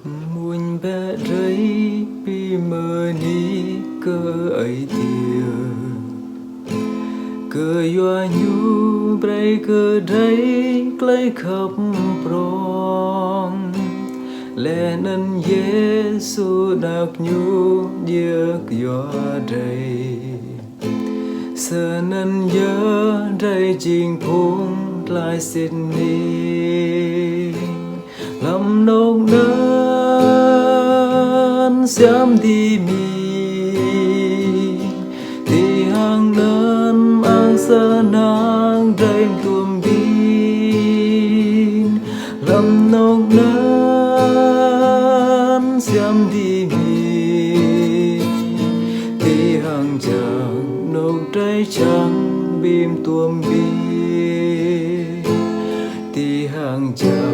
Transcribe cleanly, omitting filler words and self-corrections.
muôn bé rấy bi mơ ní cơ ấy tiều cơ yoa nhu bray cơ rấy clay khắp prong lẽ nên Giêsu đặc nhu diệt yoa rây sợ nên nhớ rây chinh phung lại xin đi làm nốc nến xem đi mi thì hàng nến ang sơ nang rây tuom bin làm nốc nến xem đi mi thì hàng chàng nốc rây trắng bim tuom bin thì hàng chàng